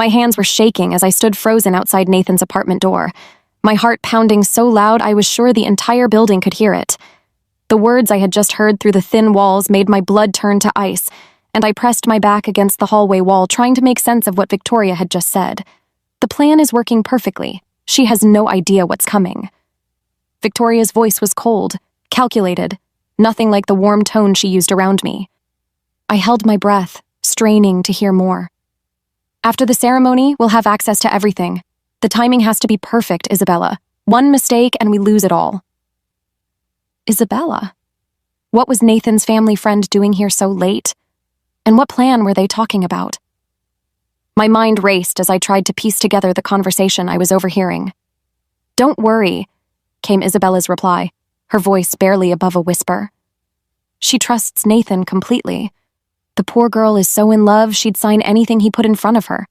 My hands were shaking as I stood frozen outside Nathan's apartment door, my heart pounding so loud I was sure the entire building could hear it. The words I had just heard through the thin walls made my blood turn to ice, and I pressed my back against the hallway wall trying to make sense of what Victoria had just said. The plan is working perfectly. She has no idea what's coming. Victoria's voice was cold, calculated, nothing like the warm tone she used around me. I held my breath, straining to hear more. After the ceremony, we'll have access to everything. The timing has to be perfect, Isabella. One mistake and we lose it all. Isabella? What was Nathan's family friend doing here so late? And what plan were they talking about? My mind raced as I tried to piece together the conversation I was overhearing. "Don't worry," came Isabella's reply, her voice barely above a whisper. "She trusts Nathan completely. The poor girl is so in love she'd sign anything he put in front of her."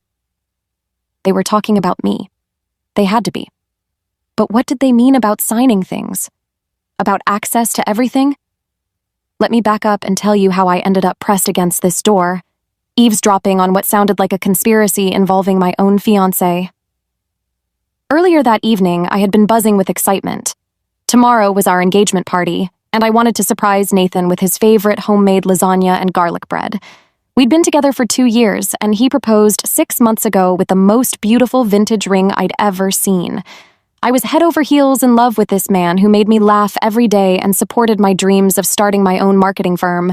They were talking about me. They had to be. But what did they mean about signing things? About access to everything? Let me back up and tell you how I ended up pressed against this door, eavesdropping on what sounded like a conspiracy involving my own fiancé. Earlier that evening, I had been buzzing with excitement. Tomorrow was our engagement party, and I wanted to surprise Nathan with his favorite homemade lasagna and garlic bread. We'd been together for 2 years, and he proposed 6 months ago with the most beautiful vintage ring I'd ever seen. I was head over heels in love with this man who made me laugh every day and supported my dreams of starting my own marketing firm.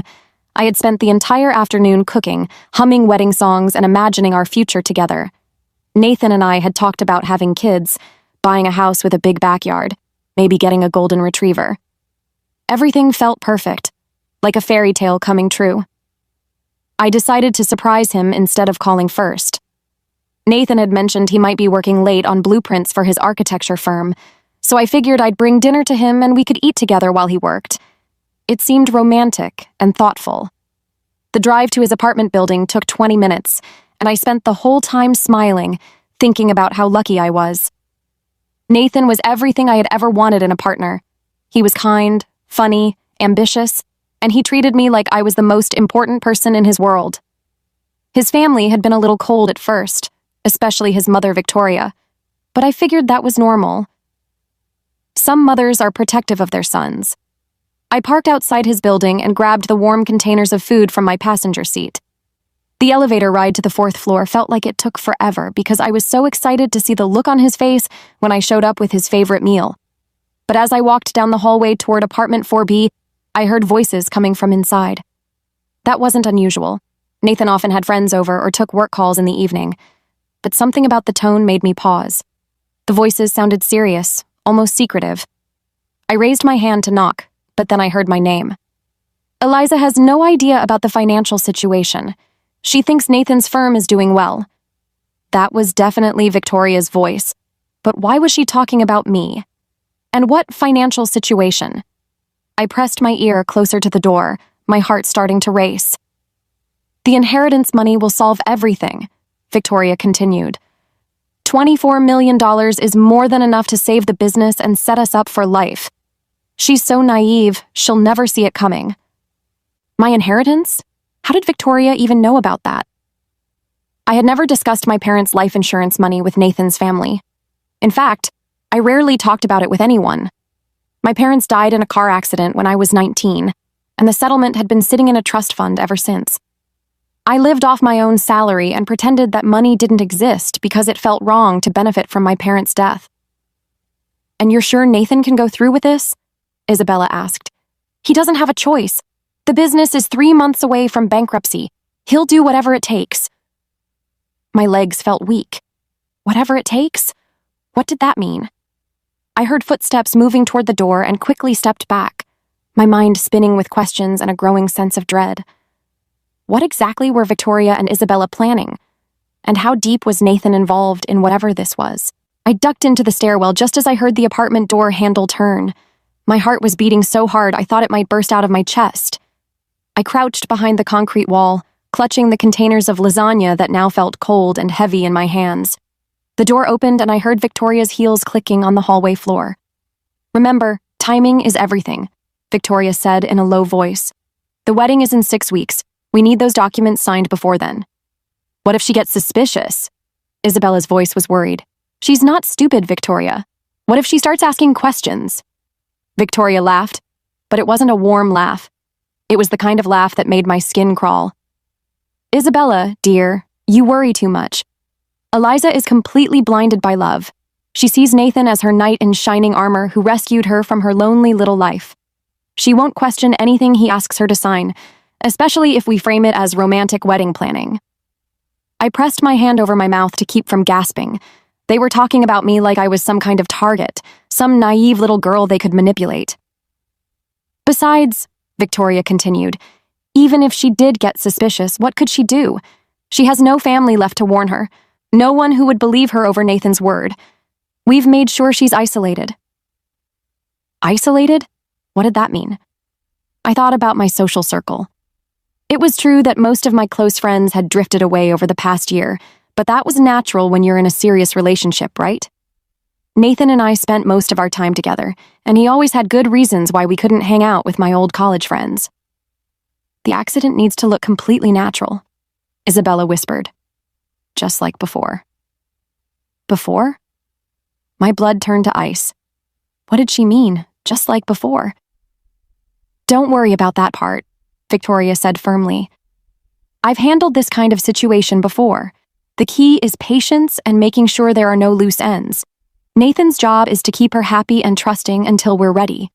I had spent the entire afternoon cooking, humming wedding songs, and imagining our future together. Nathan and I had talked about having kids, buying a house with a big backyard, maybe getting a golden retriever. Everything felt perfect, like a fairy tale coming true. I decided to surprise him instead of calling first. Nathan had mentioned he might be working late on blueprints for his architecture firm, so I figured I'd bring dinner to him and we could eat together while he worked. It seemed romantic and thoughtful. The drive to his apartment building took 20 minutes, and I spent the whole time smiling, thinking about how lucky I was. Nathan was everything I had ever wanted in a partner. He was kind, funny, ambitious, and he treated me like I was the most important person in his world. His family had been a little cold at first, especially his mother Victoria, but I figured that was normal. Some mothers are protective of their sons. I parked outside his building and grabbed the warm containers of food from my passenger seat. The elevator ride to the 4th floor felt like it took forever because I was so excited to see the look on his face when I showed up with his favorite meal. But as I walked down the hallway toward apartment 4B, I heard voices coming from inside. That wasn't unusual. Nathan often had friends over or took work calls in the evening, but something about the tone made me pause. The voices sounded serious, almost secretive. I raised my hand to knock, but then I heard my name. Eliza has no idea about the financial situation. She thinks Nathan's firm is doing well. That was definitely Victoria's voice, but why was she talking about me? And what financial situation? I pressed my ear closer to the door, my heart starting to race. "The inheritance money will solve everything," Victoria continued. $24 million is more than enough to save the business and set us up for life. She's so naive, she'll never see it coming. My inheritance? How did Victoria even know about that? I had never discussed my parents' life insurance money with Nathan's family. In fact, I rarely talked about it with anyone. My parents died in a car accident when I was 19, and the settlement had been sitting in a trust fund ever since. I lived off my own salary and pretended that money didn't exist because it felt wrong to benefit from my parents' death. "And you're sure Nathan can go through with this?" Isabella asked. "He doesn't have a choice. The business is 3 months away from bankruptcy. He'll do whatever it takes." My legs felt weak. Whatever it takes? What did that mean? I heard footsteps moving toward the door and quickly stepped back, my mind spinning with questions and a growing sense of dread. What exactly were Victoria and Isabella planning? And how deep was Nathan involved in whatever this was? I ducked into the stairwell just as I heard the apartment door handle turn. My heart was beating so hard I thought it might burst out of my chest. I crouched behind the concrete wall, clutching the containers of lasagna that now felt cold and heavy in my hands. The door opened and I heard Victoria's heels clicking on the hallway floor. "Remember, timing is everything," Victoria said in a low voice. "The wedding is in 6 weeks. We need those documents signed before then." "What if she gets suspicious?" Isabella's voice was worried. She's not stupid, Victoria. What if she starts asking questions? Victoria laughed, but it wasn't a warm laugh. It was the kind of laugh that made my skin crawl. Isabella, dear, you worry too much. Eliza is completely blinded by love. She sees Nathan as her knight in shining armor who rescued her from her lonely little life. She won't question anything he asks her to sign, especially if we frame it as romantic wedding planning. I pressed my hand over my mouth to keep from gasping. They were talking about me like I was some kind of target, some naive little girl they could manipulate. Besides, Victoria continued, even if she did get suspicious, what could she do? She has no family left to warn her, no one who would believe her over Nathan's word. We've made sure she's isolated. Isolated? What did that mean? I thought about my social circle. It was true that most of my close friends had drifted away over the past year, but that was natural when you're in a serious relationship, right? Nathan and I spent most of our time together, and he always had good reasons why we couldn't hang out with my old college friends. The accident needs to look completely natural, Isabella whispered. Just like before. Before? My blood turned to ice. What did she mean, just like before? Don't worry about that part, Victoria said firmly. I've handled this kind of situation before. The key is patience and making sure there are no loose ends. Nathan's job is to keep her happy and trusting until we're ready.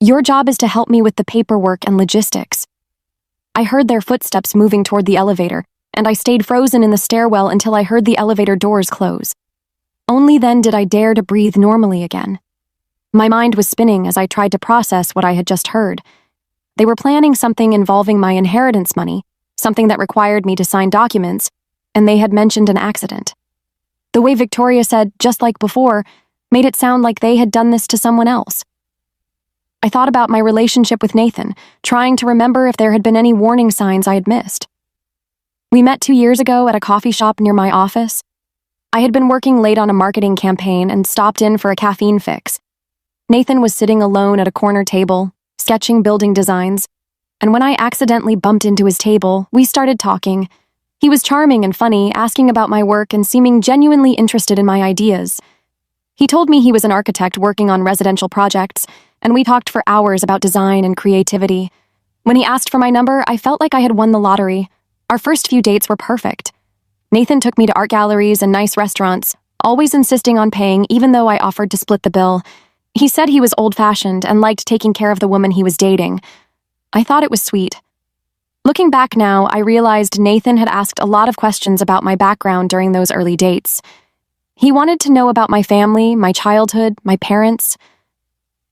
Your job is to help me with the paperwork and logistics. I heard their footsteps moving toward the elevator, and I stayed frozen in the stairwell until I heard the elevator doors close. Only then did I dare to breathe normally again. My mind was spinning as I tried to process what I had just heard. They were planning something involving my inheritance money, something that required me to sign documents, and they had mentioned an accident. The way Victoria said, just like before, made it sound like they had done this to someone else. I thought about my relationship with Nathan, trying to remember if there had been any warning signs I had missed. We met 2 years ago at a coffee shop near my office. I had been working late on a marketing campaign and stopped in for a caffeine fix. Nathan was sitting alone at a corner table, sketching building designs, and when I accidentally bumped into his table, we started talking. He was charming and funny, asking about my work and seeming genuinely interested in my ideas. He told me he was an architect working on residential projects, and we talked for hours about design and creativity. When he asked for my number, I felt like I had won the lottery. Our first few dates were perfect. Nathan took me to art galleries and nice restaurants, always insisting on paying even though I offered to split the bill. He said he was old-fashioned and liked taking care of the woman he was dating. I thought it was sweet. Looking back now, I realized Nathan had asked a lot of questions about my background during those early dates. He wanted to know about my family, my childhood, my parents.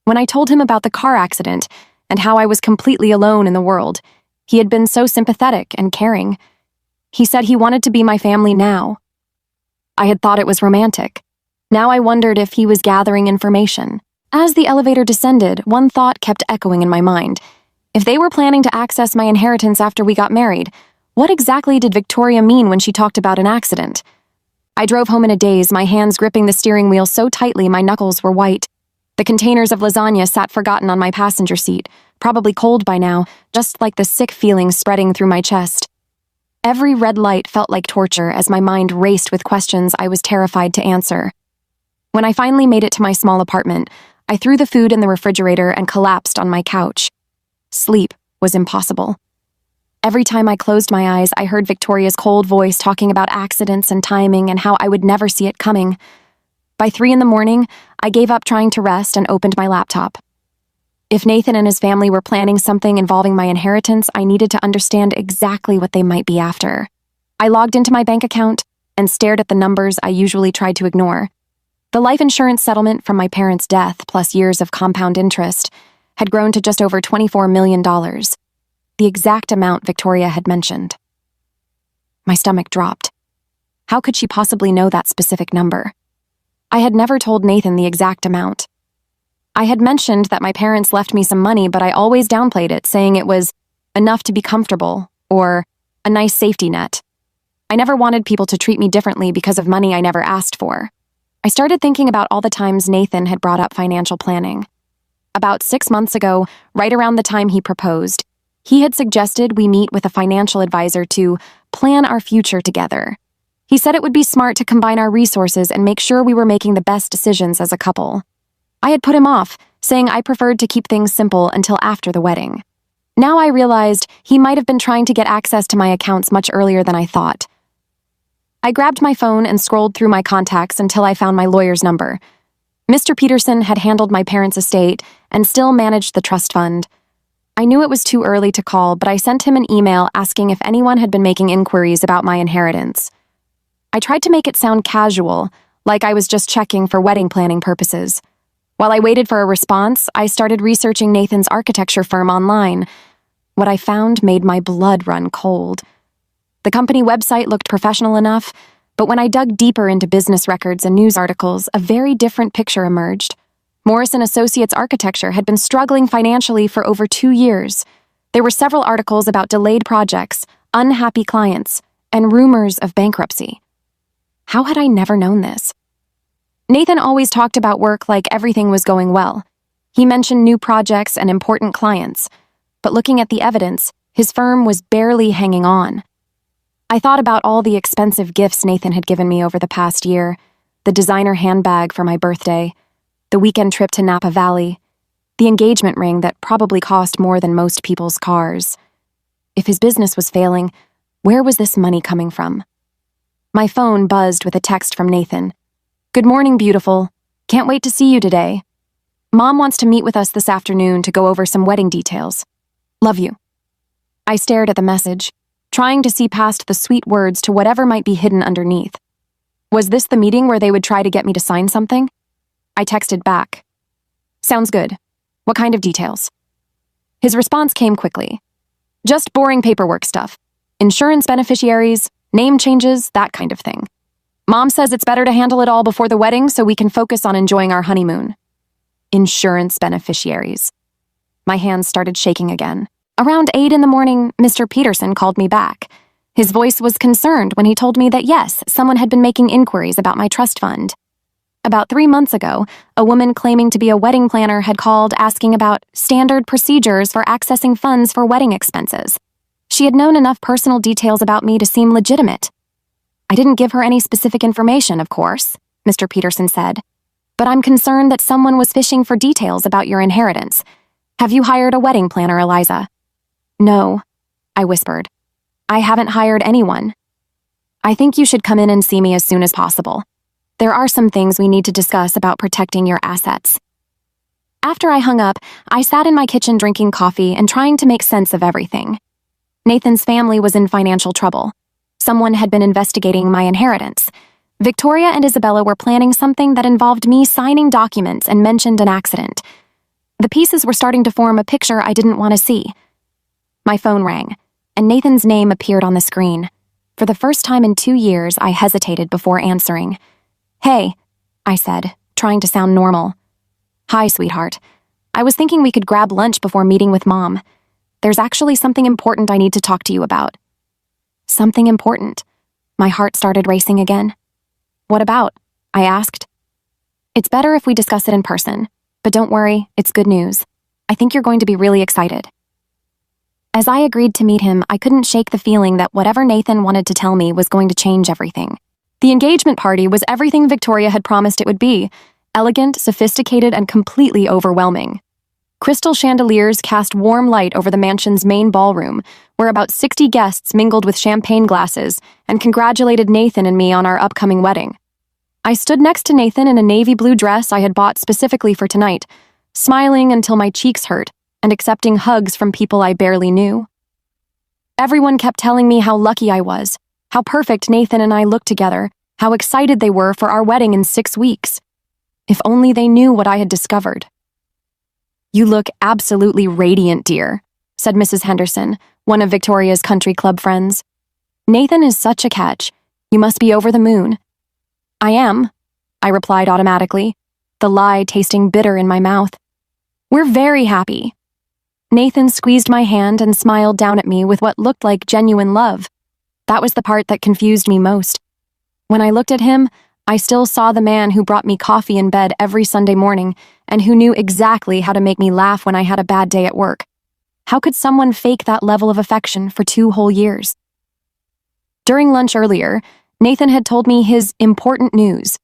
When I told him about the car accident and how I was completely alone in the world, he had been so sympathetic and caring. He said he wanted to be my family now. I had thought it was romantic. Now I wondered if he was gathering information. As the elevator descended, one thought kept echoing in my mind. If they were planning to access my inheritance after we got married, what exactly did Victoria mean when she talked about an accident? I drove home in a daze, my hands gripping the steering wheel so tightly my knuckles were white. The containers of lasagna sat forgotten on my passenger seat, probably cold by now, just like the sick feeling spreading through my chest. Every red light felt like torture as my mind raced with questions I was terrified to answer. When I finally made it to my small apartment, I threw the food in the refrigerator and collapsed on my couch. Sleep was impossible. Every time I closed my eyes, I heard Victoria's cold voice talking about accidents and timing and how I would never see it coming. By 3 a.m, I gave up trying to rest and opened my laptop. If Nathan and his family were planning something involving my inheritance, I needed to understand exactly what they might be after. I logged into my bank account and stared at the numbers I usually tried to ignore. The life insurance settlement from my parents' death, plus years of compound interest, had grown to just over $24 million, the exact amount Victoria had mentioned. My stomach dropped. How could she possibly know that specific number? I had never told Nathan the exact amount. I had mentioned that my parents left me some money, but I always downplayed it, saying it was enough to be comfortable or a nice safety net. I never wanted people to treat me differently because of money I never asked for. I started thinking about all the times Nathan had brought up financial planning. About 6 months ago, right around the time he proposed, he had suggested we meet with a financial advisor to plan our future together. He said it would be smart to combine our resources and make sure we were making the best decisions as a couple. I had put him off, saying I preferred to keep things simple until after the wedding. Now I realized he might have been trying to get access to my accounts much earlier than I thought. I grabbed my phone and scrolled through my contacts until I found my lawyer's number. Mr. Peterson had handled my parents' estate and still managed the trust fund. I knew it was too early to call, but I sent him an email asking if anyone had been making inquiries about my inheritance. I tried to make it sound casual, like I was just checking for wedding planning purposes. While I waited for a response, I started researching Nathan's architecture firm online. What I found made my blood run cold. The company website looked professional enough, but when I dug deeper into business records and news articles, a very different picture emerged. Morrison Associates Architecture had been struggling financially for over 2 years. There were several articles about delayed projects, unhappy clients, and rumors of bankruptcy. How had I never known this? Nathan always talked about work like everything was going well. He mentioned new projects and important clients, but looking at the evidence, his firm was barely hanging on. I thought about all the expensive gifts Nathan had given me over the past year, the designer handbag for my birthday, the weekend trip to Napa Valley, the engagement ring that probably cost more than most people's cars. If his business was failing, where was this money coming from? My phone buzzed with a text from Nathan. "Good morning, beautiful. Can't wait to see you today. Mom wants to meet with us this afternoon to go over some wedding details. Love you." I stared at the message, trying to see past the sweet words to whatever might be hidden underneath. Was this the meeting where they would try to get me to sign something? I texted back. "Sounds good. What kind of details?" His response came quickly. "Just boring paperwork stuff. Insurance beneficiaries, name changes, that kind of thing. Mom says it's better to handle it all before the wedding so we can focus on enjoying our honeymoon." Insurance beneficiaries. My hands started shaking again. Around 8 in the morning, Mr. Peterson called me back. His voice was concerned when he told me that yes, someone had been making inquiries about my trust fund. About 3 months ago, a woman claiming to be a wedding planner had called asking about standard procedures for accessing funds for wedding expenses. She had known enough personal details about me to seem legitimate. "I didn't give her any specific information, of course," Mr. Peterson said, "but I'm concerned that someone was fishing for details about your inheritance. Have you hired a wedding planner, Eliza?" "No," I whispered. "I haven't hired anyone. I think you should come in and see me as soon as possible. There are some things we need to discuss about protecting your assets." After I hung up, I sat in my kitchen drinking coffee and trying to make sense of everything. Nathan's family was in financial trouble. Someone had been investigating my inheritance. Victoria and Isabella were planning something that involved me signing documents and mentioned an accident. The pieces were starting to form a picture I didn't want to see. My phone rang, and Nathan's name appeared on the screen. For the first time in 2 years, I hesitated before answering. "Hey," I said, trying to sound normal. "Hi, sweetheart. I was thinking we could grab lunch before meeting with Mom. There's actually something important I need to talk to you about." Something important. My heart started racing again. "What about?" I asked. "It's better if we discuss it in person, but don't worry, it's good news. I think you're going to be really excited." As I agreed to meet him, I couldn't shake the feeling that whatever Nathan wanted to tell me was going to change everything. The engagement party was everything Victoria had promised it would be: elegant, sophisticated, and completely overwhelming. Crystal chandeliers cast warm light over the mansion's main ballroom, where about 60 guests mingled with champagne glasses and congratulated Nathan and me on our upcoming wedding. I stood next to Nathan in a navy blue dress I had bought specifically for tonight, smiling until my cheeks hurt and accepting hugs from people I barely knew. Everyone kept telling me how lucky I was, how perfect Nathan and I looked together, how excited they were for our wedding in 6 weeks. If only they knew what I had discovered. "You look absolutely radiant, dear," said Mrs. Henderson, one of Victoria's country club friends. "Nathan is such a catch. You must be over the moon." "I am," I replied automatically, the lie tasting bitter in my mouth. "We're very happy." Nathan squeezed my hand and smiled down at me with what looked like genuine love. That was the part that confused me most. When I looked at him, I still saw the man who brought me coffee in bed every Sunday morning and who knew exactly how to make me laugh when I had a bad day at work. How could someone fake that level of affection for 2 whole years? During lunch earlier, Nathan had told me his important news.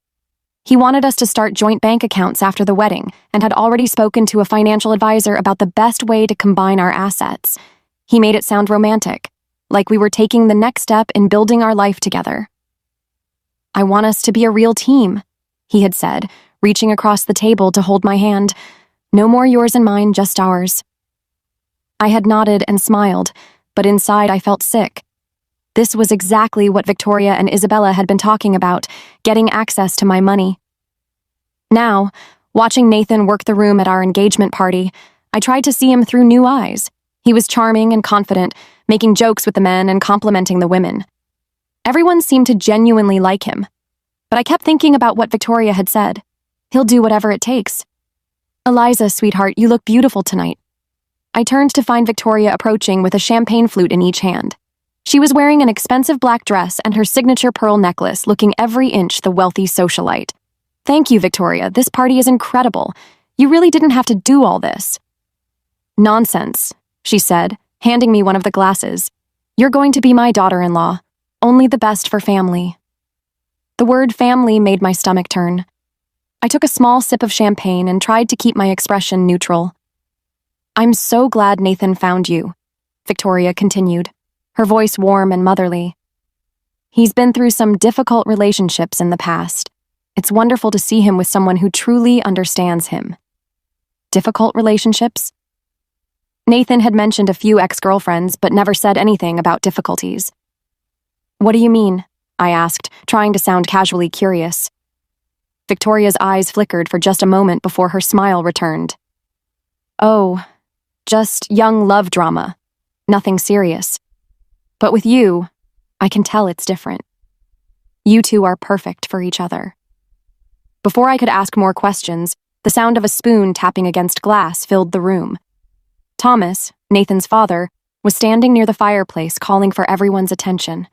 He wanted us to start joint bank accounts after the wedding and had already spoken to a financial advisor about the best way to combine our assets. He made it sound romantic, like we were taking the next step in building our life together. "I want us to be a real team," he had said, reaching across the table to hold my hand. "No more yours and mine, just ours." I had nodded and smiled, but inside I felt sick. This was exactly what Victoria and Isabella had been talking about, getting access to my money. Now, watching Nathan work the room at our engagement party, I tried to see him through new eyes. He was charming and confident, making jokes with the men and complimenting the women. Everyone seemed to genuinely like him. But I kept thinking about what Victoria had said. He'll do whatever it takes. "Eliza, sweetheart, you look beautiful tonight." I turned to find Victoria approaching with a champagne flute in each hand. She was wearing an expensive black dress and her signature pearl necklace, looking every inch the wealthy socialite. "Thank you, Victoria. This party is incredible. You really didn't have to do all this." "Nonsense," she said, handing me one of the glasses. "You're going to be my daughter-in-law. Only the best for family." The word family made my stomach turn. I took a small sip of champagne and tried to keep my expression neutral. "I'm so glad Nathan found you," Victoria continued, her voice warm and motherly. "He's been through some difficult relationships in the past. It's wonderful to see him with someone who truly understands him." Difficult relationships? Nathan had mentioned a few ex-girlfriends, but never said anything about difficulties. "What do you mean?" I asked, trying to sound casually curious. Victoria's eyes flickered for just a moment before her smile returned. "Oh, just young love drama. Nothing serious. But with you, I can tell it's different. You two are perfect for each other." Before I could ask more questions, the sound of a spoon tapping against glass filled the room. Thomas, Nathan's father, was standing near the fireplace calling for everyone's attention.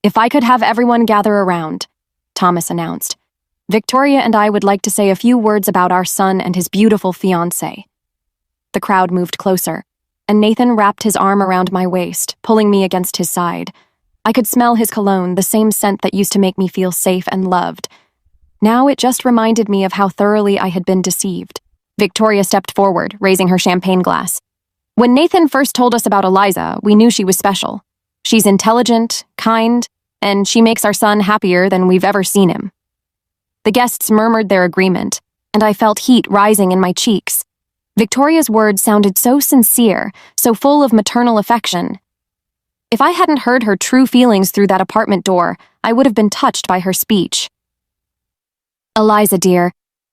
"If I could have everyone gather around," Thomas announced. "Victoria and I would like to say a few words about our son and his beautiful fiancé." The crowd moved closer, and Nathan wrapped his arm around my waist, pulling me against his side. I could smell his cologne, the same scent that used to make me feel safe and loved. Now it just reminded me of how thoroughly I had been deceived. Victoria stepped forward, raising her champagne glass. "When Nathan first told us about Eliza, we knew she was special. She's intelligent, kind, and she makes our son happier than we've ever seen him." The guests murmured their agreement, and I felt heat rising in my cheeks. Victoria's words sounded so sincere, so full of maternal affection. If I hadn't heard her true feelings through that apartment door, I would have been touched by her speech. "Eliza, dear,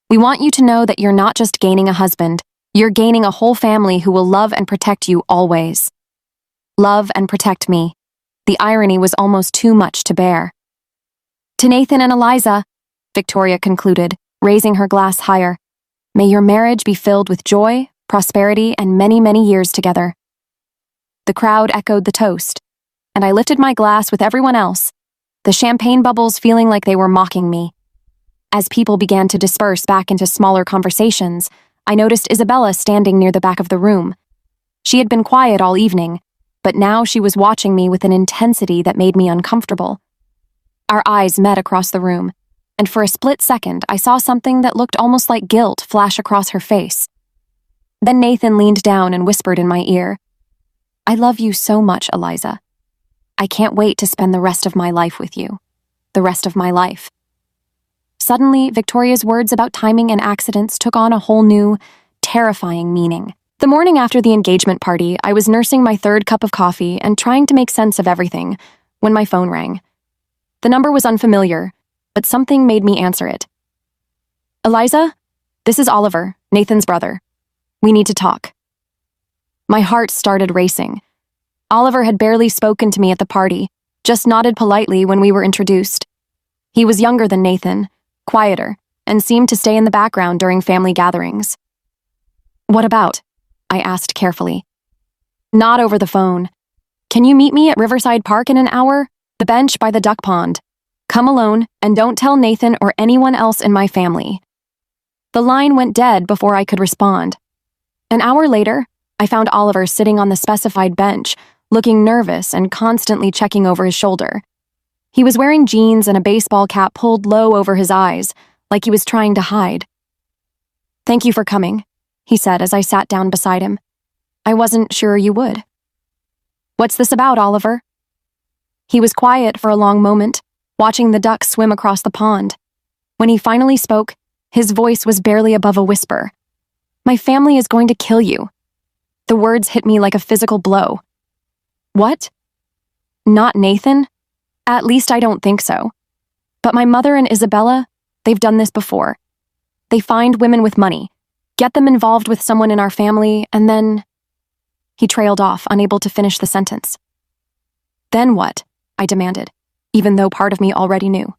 we want you to know that you're not just gaining a husband, you're gaining a whole family who will love and protect you always." Love and protect me. The irony was almost too much to bear. "To Nathan and Eliza," Victoria concluded, raising her glass higher, "may your marriage be filled with joy, prosperity, and many, many years together." The crowd echoed the toast, and I lifted my glass with everyone else, the champagne bubbles feeling like they were mocking me. As people began to disperse back into smaller conversations, I noticed Isabella standing near the back of the room. She had been quiet all evening, but now she was watching me with an intensity that made me uncomfortable. Our eyes met across the room, and for a split second I saw something that looked almost like guilt flash across her face. Then Nathan leaned down and whispered in my ear, "I love you so much, Eliza. I can't wait to spend the rest of my life with you. The rest of my life." Suddenly, Victoria's words about timing and accidents took on a whole new, terrifying meaning. The morning after the engagement party, I was nursing my third cup of coffee and trying to make sense of everything when my phone rang. The number was unfamiliar, but something made me answer it. "Eliza, this is Oliver, Nathan's brother. We need to talk." My heart started racing. Oliver had barely spoken to me at the party, just nodded politely when we were introduced. He was younger than Nathan, quieter, and seemed to stay in the background during family gatherings. "What about?" I asked carefully. "Not over the phone. Can you meet me at Riverside Park in an hour? The bench by the duck pond. Come alone, and don't tell Nathan or anyone else in my family." The line went dead before I could respond. An hour later, I found Oliver sitting on the specified bench, looking nervous and constantly checking over his shoulder. He was wearing jeans and a baseball cap pulled low over his eyes, like he was trying to hide. "Thank you for coming," he said as I sat down beside him. "I wasn't sure you would." "What's this about, Oliver?" He was quiet for a long moment, watching the ducks swim across the pond. When he finally spoke, his voice was barely above a whisper. "My family is going to kill you." The words hit me like a physical blow. "What? Not Nathan? At least I don't think so. But my mother and Isabella, they've done this before. They find women with money, get them involved with someone in our family, and then—" He trailed off, unable to finish the sentence. "Then what?" I demanded, even though part of me already knew.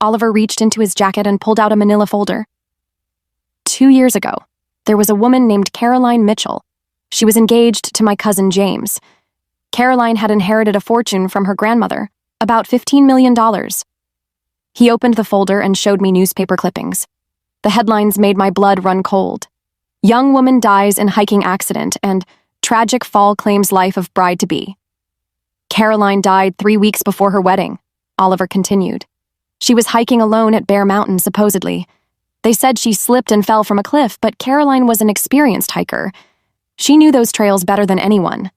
Oliver reached into his jacket and pulled out a manila folder. 2 years ago, there was a woman named Caroline Mitchell. She was engaged to my cousin James. Caroline had inherited a fortune from her grandmother, about $15 million. He opened the folder and showed me newspaper clippings. The headlines made my blood run cold. "Young woman dies in hiking accident," and "Tragic fall claims life of bride-to-be." "Caroline died 3 weeks before her wedding," Oliver continued. "She was hiking alone at Bear Mountain, supposedly. They said she slipped and fell from a cliff, but Caroline was an experienced hiker. She knew those trails better than anyone."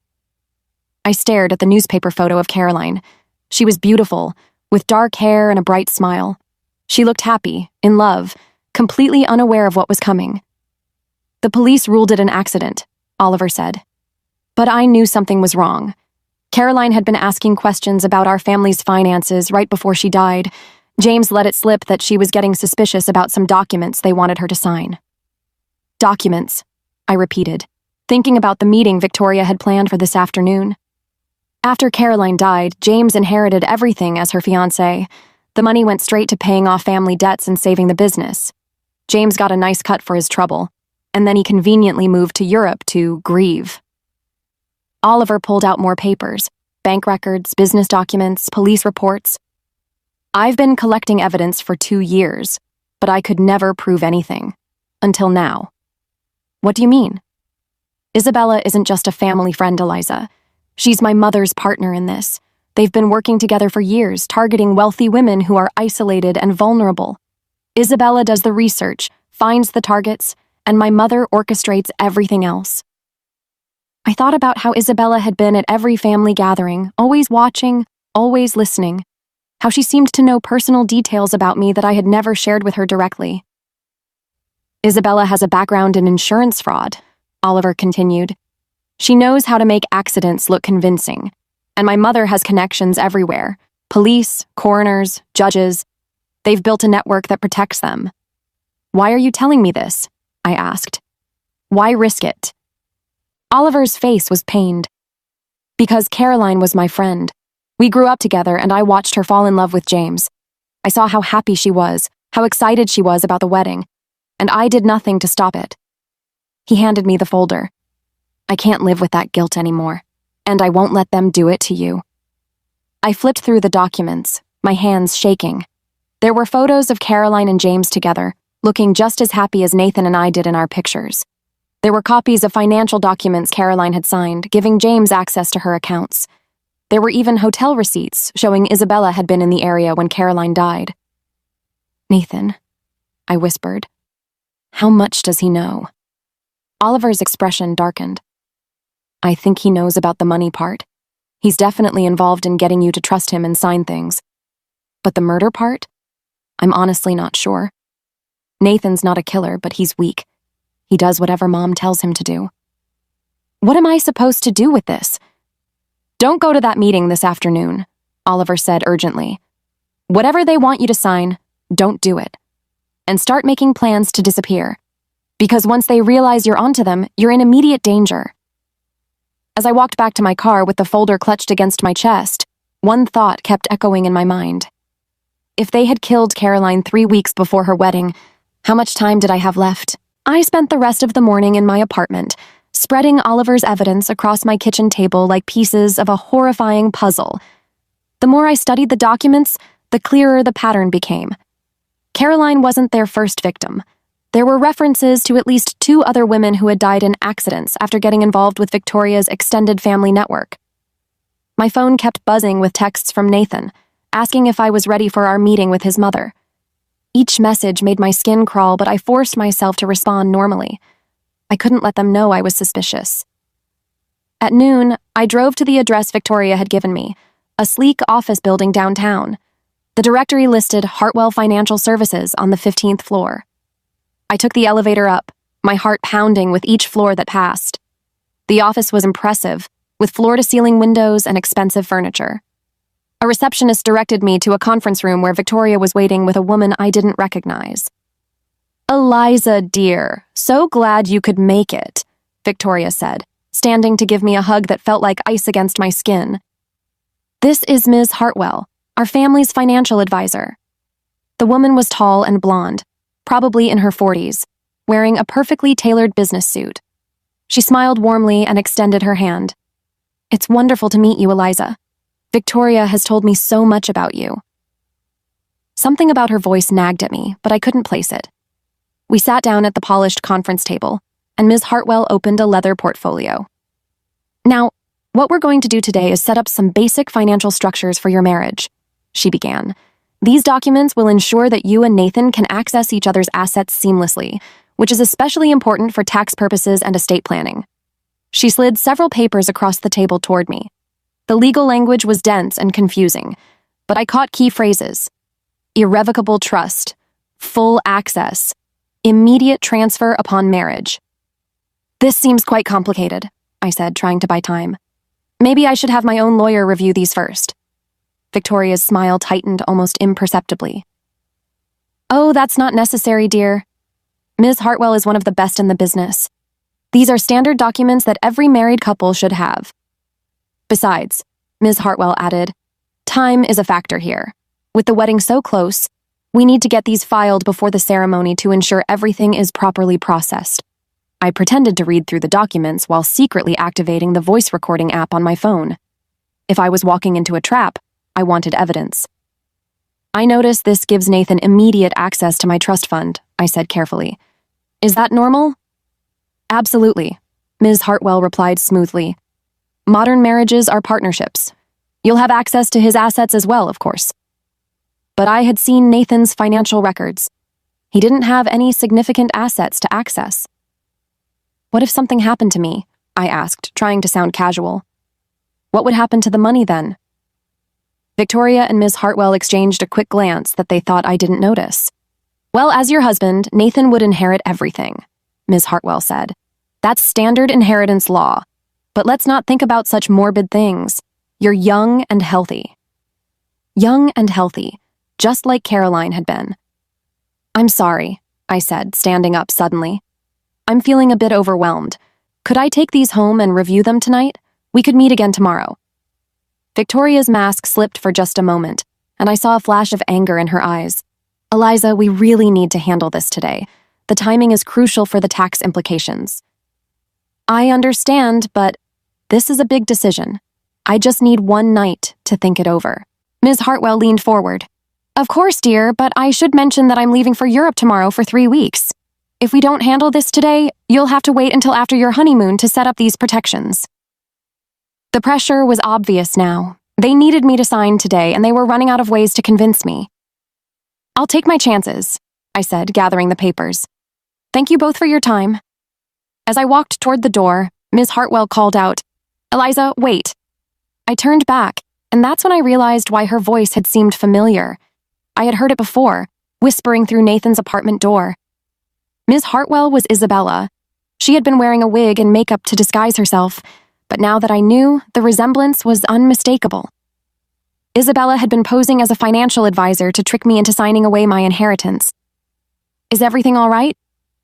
I stared at the newspaper photo of Caroline. She was beautiful, with dark hair and a bright smile. She looked happy, in love, completely unaware of what was coming. "The police ruled it an accident," Oliver said. "But I knew something was wrong. Caroline had been asking questions about our family's finances right before she died. James let it slip that she was getting suspicious about some documents they wanted her to sign." "Documents," I repeated, thinking about the meeting Victoria had planned for this afternoon. After Caroline died, James inherited everything as her fiancé. The money went straight to paying off family debts and saving the business. James got a nice cut for his trouble, and then he conveniently moved to Europe to grieve. Oliver pulled out more papers, bank records, business documents, police reports. "I've been collecting evidence for 2 years, but I could never prove anything. Until now." "What do you mean?" "Isabella isn't just a family friend, Eliza. She's my mother's partner in this. They've been working together for years, targeting wealthy women who are isolated and vulnerable. Isabella does the research, finds the targets, and my mother orchestrates everything else." I thought about how Isabella had been at every family gathering, always watching, always listening, how she seemed to know personal details about me that I had never shared with her directly. "Isabella has a background in insurance fraud," Oliver continued. "She knows how to make accidents look convincing, and my mother has connections everywhere. Police, coroners, judges. They've built a network that protects them." "Why are you telling me this?" I asked. "Why risk it?" Oliver's face was pained. "Because Caroline was my friend. We grew up together and I watched her fall in love with James. I saw how happy she was, how excited she was about the wedding, and I did nothing to stop it." He handed me the folder. "I can't live with that guilt anymore, and I won't let them do it to you." I flipped through the documents, my hands shaking. There were photos of Caroline and James together, looking just as happy as Nathan and I did in our pictures. There were copies of financial documents Caroline had signed, giving James access to her accounts. There were even hotel receipts showing Isabella had been in the area when Caroline died. "Nathan," I whispered. "How much does he know?" Oliver's expression darkened. "I think he knows about the money part. He's definitely involved in getting you to trust him and sign things. But the murder part? I'm honestly not sure. Nathan's not a killer, but he's weak. He does whatever Mom tells him to do." "What am I supposed to do with this?" "Don't go to that meeting this afternoon," Oliver said urgently. "Whatever they want you to sign, don't do it. And start making plans to disappear. Because once they realize you're onto them, you're in immediate danger." As I walked back to my car with the folder clutched against my chest, one thought kept echoing in my mind. If they had killed Caroline 3 weeks before her wedding, how much time did I have left? I spent the rest of the morning in my apartment, spreading Oliver's evidence across my kitchen table like pieces of a horrifying puzzle. The more I studied the documents, the clearer the pattern became. Caroline wasn't their first victim. There were references to at least 2 other women who had died in accidents after getting involved with Victoria's extended family network. My phone kept buzzing with texts from Nathan. asking if I was ready for our meeting with his mother. Each message made my skin crawl, but I forced myself to respond normally. I couldn't let them know I was suspicious. At noon, I drove to the address Victoria had given me, a sleek office building downtown. The directory listed Hartwell Financial Services on the 15th floor. I took the elevator up, my heart pounding with each floor that passed. The office was impressive, with floor-to-ceiling windows and expensive furniture. A receptionist directed me to a conference room where Victoria was waiting with a woman I didn't recognize. "Eliza, dear, so glad you could make it," Victoria said, standing to give me a hug that felt like ice against my skin. "This is Ms. Hartwell, our family's financial advisor." The woman was tall and blonde, probably in her 40s, wearing a perfectly tailored business suit. She smiled warmly and extended her hand. "It's wonderful to meet you, Eliza. Victoria has told me so much about you." Something about her voice nagged at me, but I couldn't place it. We sat down at the polished conference table, and Ms. Hartwell opened a leather portfolio. "Now, what we're going to do today is set up some basic financial structures for your marriage," she began. "These documents will ensure that you and Nathan can access each other's assets seamlessly, which is especially important for tax purposes and estate planning." She slid several papers across the table toward me. The legal language was dense and confusing, but I caught key phrases: irrevocable trust, full access, immediate transfer upon marriage. "This seems quite complicated," I said, trying to buy time. "Maybe I should have my own lawyer review these first." Victoria's smile tightened almost imperceptibly. "Oh, that's not necessary, dear. Ms. Hartwell is one of the best in the business. These are standard documents that every married couple should have. Besides," Ms. Hartwell added, "time is a factor here. With the wedding so close, we need to get these filed before the ceremony to ensure everything is properly processed." I pretended to read through the documents while secretly activating the voice recording app on my phone. If I was walking into a trap, I wanted evidence. "I notice this gives Nathan immediate access to my trust fund," I said carefully. "Is that normal?" "Absolutely," Ms. Hartwell replied smoothly. "Modern marriages are partnerships. You'll have access to his assets as well, of course." But I had seen Nathan's financial records. He didn't have any significant assets to access. "What if something happened to me?" I asked, trying to sound casual. "What would happen to the money then?" Victoria and Ms. Hartwell exchanged a quick glance that they thought I didn't notice. "Well, as your husband, Nathan would inherit everything," Ms. Hartwell said. "That's standard inheritance law. But let's not think about such morbid things. You're young and healthy." Young and healthy, just like Caroline had been. "I'm sorry," I said, standing up suddenly. "I'm feeling a bit overwhelmed. Could I take these home and review them tonight? We could meet again tomorrow." Victoria's mask slipped for just a moment, and I saw a flash of anger in her eyes. "Eliza, we really need to handle this today. The timing is crucial for the tax implications." "I understand, but this is a big decision. I just need one night to think it over." Ms. Hartwell leaned forward. "Of course, dear, but I should mention that I'm leaving for Europe tomorrow for 3 weeks. If we don't handle this today, you'll have to wait until after your honeymoon to set up these protections." The pressure was obvious now. They needed me to sign today, and they were running out of ways to convince me. "I'll take my chances," I said, gathering the papers. "Thank you both for your time." As I walked toward the door, Ms. Hartwell called out, "Eliza, wait." I turned back, and that's when I realized why her voice had seemed familiar. I had heard it before, whispering through Nathan's apartment door. Ms. Hartwell was Isabella. She had been wearing a wig and makeup to disguise herself, but now that I knew, the resemblance was unmistakable. Isabella had been posing as a financial advisor to trick me into signing away my inheritance. "Is everything all right?"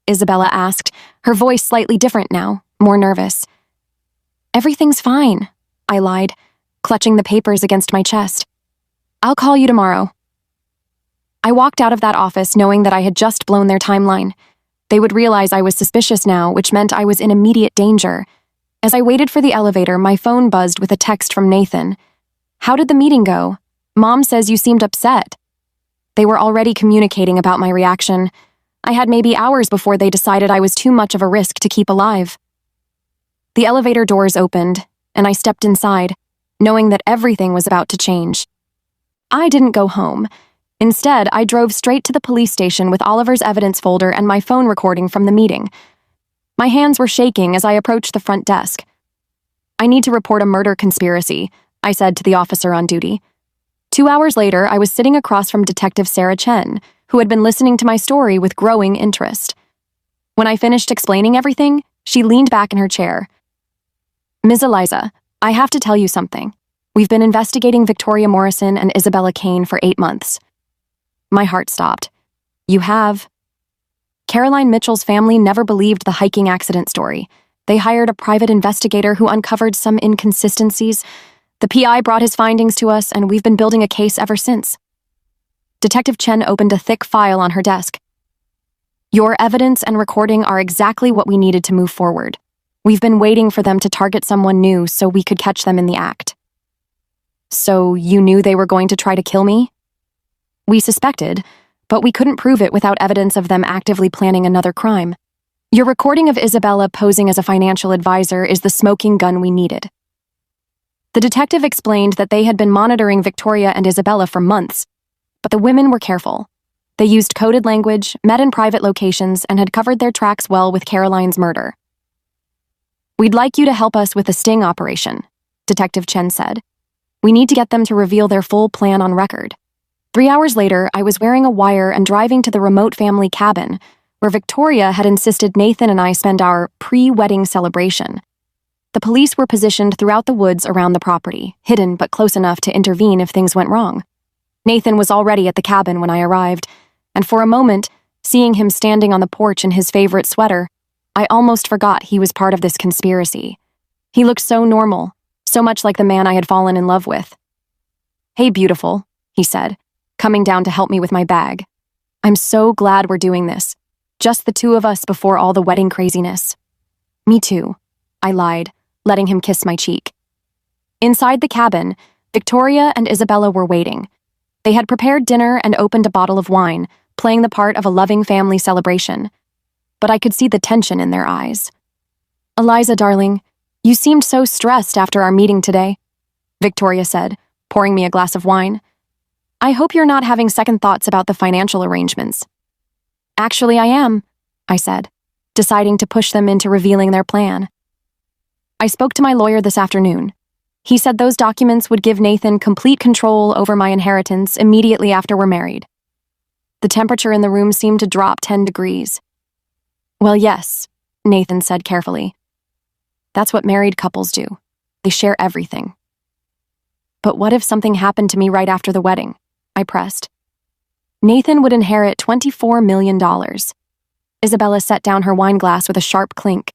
Isabella asked, her voice slightly different now, more nervous. "Everything's fine," I lied, clutching the papers against my chest. "I'll call you tomorrow." I walked out of that office knowing that I had just blown their timeline. They would realize I was suspicious now, which meant I was in immediate danger. As I waited for the elevator, my phone buzzed with a text from Nathan. "How did the meeting go? Mom says you seemed upset." They were already communicating about my reaction. I had maybe hours before they decided I was too much of a risk to keep alive. The elevator doors opened, and I stepped inside, knowing that everything was about to change. I didn't go home. Instead, I drove straight to the police station with Oliver's evidence folder and my phone recording from the meeting. My hands were shaking as I approached the front desk. "I need to report a murder conspiracy," I said to the officer on duty. 2 hours later, I was sitting across from Detective Sarah Chen, who had been listening to my story with growing interest. When I finished explaining everything, she leaned back in her chair. "Ms. Eliza, I have to tell you something. We've been investigating Victoria Morrison and Isabella Kane for 8 months." My heart stopped. "You have?" Caroline Mitchell's family never believed the hiking accident story. They hired a private investigator who uncovered some inconsistencies. The PI brought his findings to us, and we've been building a case ever since. Detective Chen opened a thick file on her desk. "Your evidence and recording are exactly what we needed to move forward. We've been waiting for them to target someone new so we could catch them in the act." "So you knew they were going to try to kill me?" "We suspected, but we couldn't prove it without evidence of them actively planning another crime. Your recording of Isabella posing as a financial advisor is the smoking gun we needed." The detective explained that they had been monitoring Victoria and Isabella for months, but the women were careful. They used coded language, met in private locations, and had covered their tracks well with Caroline's murder. "We'd like you to help us with the sting operation," Detective Chen said. "We need to get them to reveal their full plan on record." 3 hours later, I was wearing a wire and driving to the remote family cabin, where Victoria had insisted Nathan and I spend our pre-wedding celebration. The police were positioned throughout the woods around the property, hidden but close enough to intervene if things went wrong. Nathan was already at the cabin when I arrived, and for a moment, seeing him standing on the porch in his favorite sweater, I almost forgot he was part of this conspiracy. He looked so normal, so much like the man I had fallen in love with. "Hey, beautiful," he said, coming down to help me with my bag. "I'm so glad we're doing this. Just the two of us before all the wedding craziness." "Me too," I lied, letting him kiss my cheek. Inside the cabin, Victoria and Isabella were waiting. They had prepared dinner and opened a bottle of wine, playing the part of a loving family celebration. But I could see the tension in their eyes. "Eliza, darling, you seemed so stressed after our meeting today," Victoria said, pouring me a glass of wine. "I hope you're not having second thoughts about the financial arrangements." "Actually, I am," I said, deciding to push them into revealing their plan. "I spoke to my lawyer this afternoon. He said those documents would give Nathan complete control over my inheritance immediately after we're married." The temperature in the room seemed to drop 10 degrees. "Well, yes," Nathan said carefully. "That's what married couples do. They share everything." "But what if something happened to me right after the wedding?" I pressed. "Nathan would inherit $24 million. Isabella set down her wine glass with a sharp clink.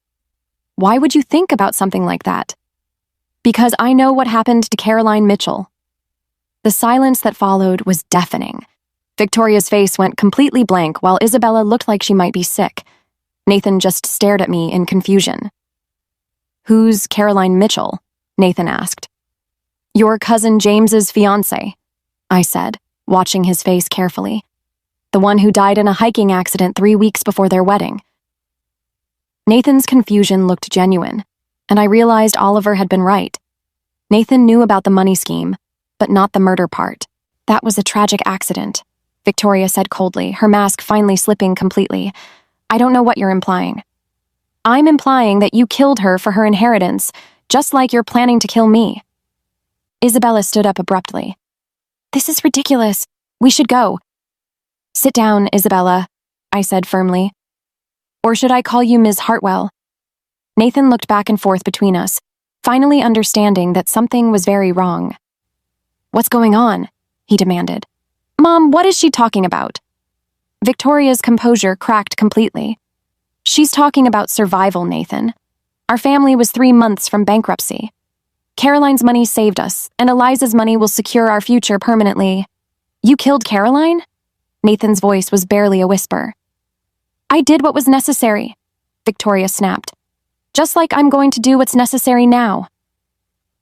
"Why would you think about something like that?" "Because I know what happened to Caroline Mitchell." The silence that followed was deafening. Victoria's face went completely blank while Isabella looked like she might be sick. Nathan just stared at me in confusion. "Who's Caroline Mitchell?" Nathan asked. "Your cousin James's fiancé," I said, watching his face carefully. "The one who died in a hiking accident 3 weeks before their wedding." Nathan's confusion looked genuine, and I realized Oliver had been right. Nathan knew about the money scheme, but not the murder part. "That was a tragic accident," Victoria said coldly, her mask finally slipping completely. "I don't know what you're implying." "I'm implying that you killed her for her inheritance, just like you're planning to kill me." Isabella stood up abruptly. "This is ridiculous. We should go." "Sit down, Isabella," I said firmly. "Or should I call you Ms. Hartwell?" Nathan looked back and forth between us, finally understanding that something was very wrong. "What's going on?" he demanded. "Mom, what is she talking about?" Victoria's composure cracked completely. "She's talking about survival, Nathan. Our family was 3 months from bankruptcy. Caroline's money saved us, and Eliza's money will secure our future permanently." "You killed Caroline?" Nathan's voice was barely a whisper. "I did what was necessary," Victoria snapped. "Just like I'm going to do what's necessary now."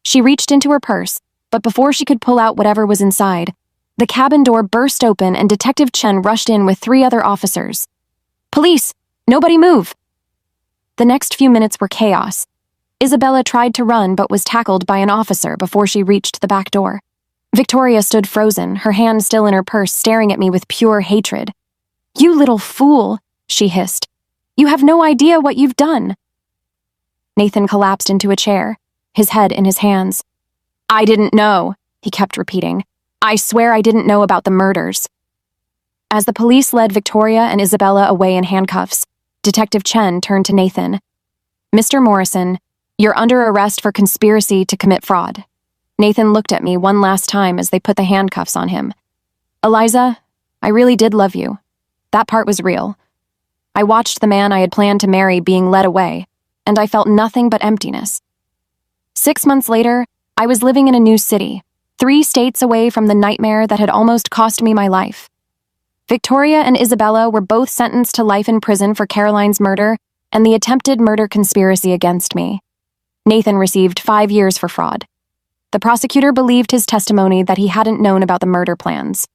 She reached into her purse, but before she could pull out whatever was inside, the cabin door burst open and Detective Chen rushed in with 3 other officers. "Police! Nobody move!" The next few minutes were chaos. Isabella tried to run but was tackled by an officer before she reached the back door. Victoria stood frozen, her hand still in her purse, staring at me with pure hatred. "You little fool," she hissed. "You have no idea what you've done." Nathan collapsed into a chair, his head in his hands. "I didn't know," he kept repeating. "I swear I didn't know about the murders." As the police led Victoria and Isabella away in handcuffs, Detective Chen turned to Nathan. "Mr. Morrison, you're under arrest for conspiracy to commit fraud." Nathan looked at me one last time as they put the handcuffs on him. "Eliza, I really did love you. That part was real. I watched the man I had planned to marry being led away, and I felt nothing but emptiness. 6 months later, I was living in a new city, 3 states away from the nightmare that had almost cost me my life. Victoria and Isabella were both sentenced to life in prison for Caroline's murder and the attempted murder conspiracy against me. Nathan received 5 years for fraud. The prosecutor believed his testimony that he hadn't known about the murder plans.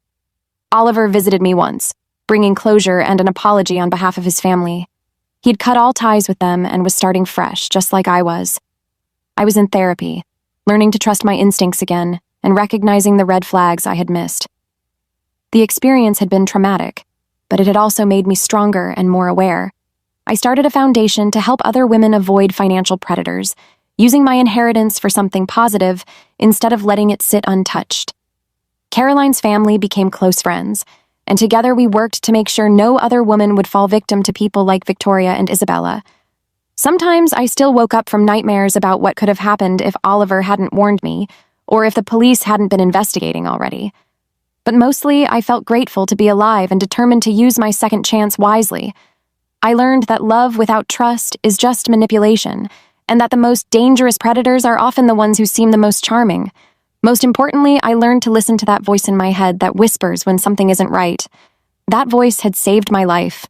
Oliver visited me once, bringing closure and an apology on behalf of his family. He'd cut all ties with them and was starting fresh, just like I was. I was in therapy, learning to trust my instincts again and recognizing the red flags I had missed. The experience had been traumatic, but it had also made me stronger and more aware. I started a foundation to help other women avoid financial predators, using my inheritance for something positive instead of letting it sit untouched. Caroline's family became close friends, and together we worked to make sure no other woman would fall victim to people like Victoria and Isabella. Sometimes I still woke up from nightmares about what could have happened if Oliver hadn't warned me, or if the police hadn't been investigating already. But mostly, I felt grateful to be alive and determined to use my second chance wisely. I learned that love without trust is just manipulation, and that the most dangerous predators are often the ones who seem the most charming. Most importantly, I learned to listen to that voice in my head that whispers when something isn't right. That voice had saved my life,